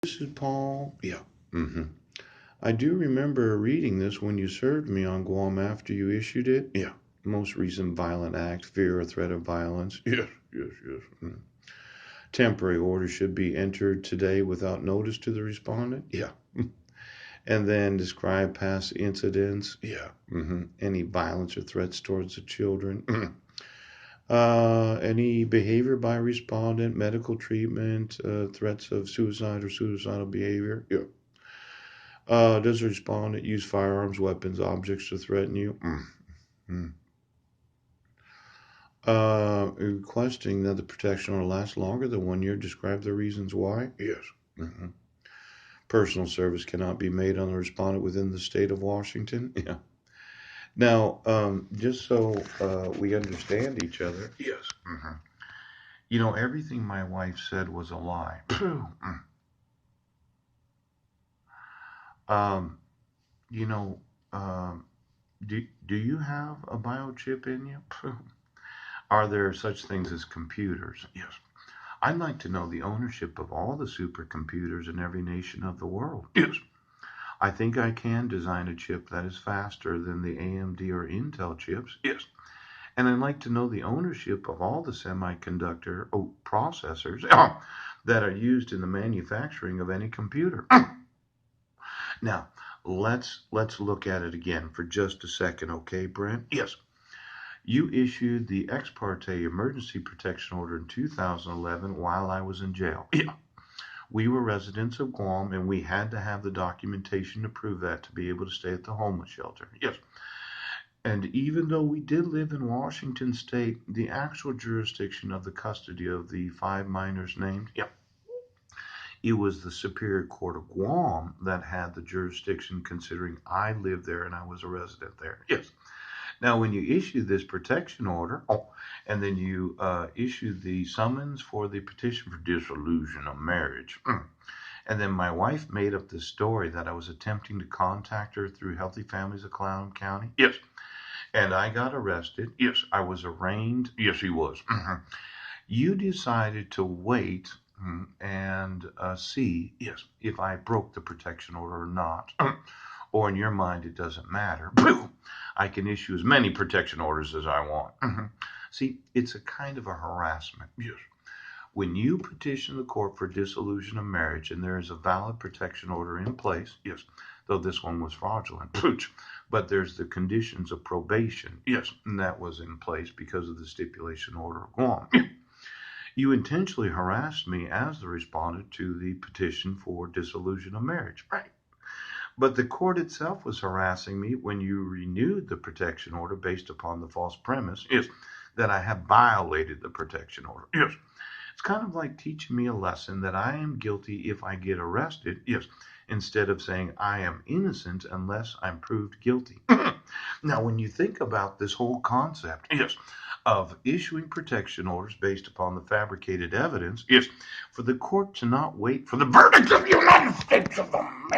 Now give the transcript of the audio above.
This is Paul. Yeah. hmm I do remember reading this when you served me on Guam after you issued it. Yeah. Most recent violent act, fear or threat of violence. Yes, yes, yes. Temporary order should be entered today without notice to the respondent. Yeah. And then describe past incidents. Yeah. Any violence or threats towards the children. Any behavior by respondent, medical treatment, threats of suicide or suicidal behavior. Yeah. Does the respondent use firearms, weapons, objects to threaten you? Mm. Requesting that the protection order last longer than 1 year. Describe the reasons why. Yes. hmm Personal service cannot be made on the respondent within the state of Washington. Yeah. Now, just so we understand each other. Yes. Everything my wife said was a lie. um, you know, um, do you have a biochip in you? Are there such things as computers? Yes. I'd like to know the ownership of all the supercomputers in every nation of the world. Yes. I think I can design a chip that is faster than the AMD or Intel chips. Yes. And I'd like to know the ownership of all the semiconductor processors that are used in the manufacturing of any computer. Now, let's look at it again for just a second, okay, Brent? Yes. You issued the ex parte emergency protection order in 2011 while I was in jail. Yeah. We were residents of Guam and we had to have the documentation to prove that to be able to stay at the homeless shelter. Yes. And even though we did live in Washington state, the actual jurisdiction of the custody of the 5 minors named, yeah, it was the Superior Court of Guam that had the jurisdiction considering I lived there and I was a resident there. Yes. Now, when you issue this protection order, and then you issue the summons for the petition for dissolution of marriage, and then my wife made up this story that I was attempting to contact her through Healthy Families of Clown County. Yes. And I got arrested. Yes. I was arraigned. Yes, he was. You decided to wait and see, yes, if I broke the protection order or not. Or in your mind, it doesn't matter. I can issue as many protection orders as I want. See, it's a kind of a harassment. Yes. When you petition the court for dissolution of marriage and there is a valid protection order in place, yes, though this one was fraudulent, but there's the conditions of probation, yes, and that was in place because of the stipulation order of Guam. You intentionally harassed me as the respondent to the petition for dissolution of marriage. Right. But the court itself was harassing me when you renewed the protection order based upon the false premise, yes, that I have violated the protection order. Yes. It's kind of like teaching me a lesson that I am guilty if I get arrested, yes, instead of saying I am innocent unless I'm proved guilty. Now, when you think about this whole concept, yes, of issuing protection orders based upon the fabricated evidence, yes, for the court to not wait for the verdict of the United States of America.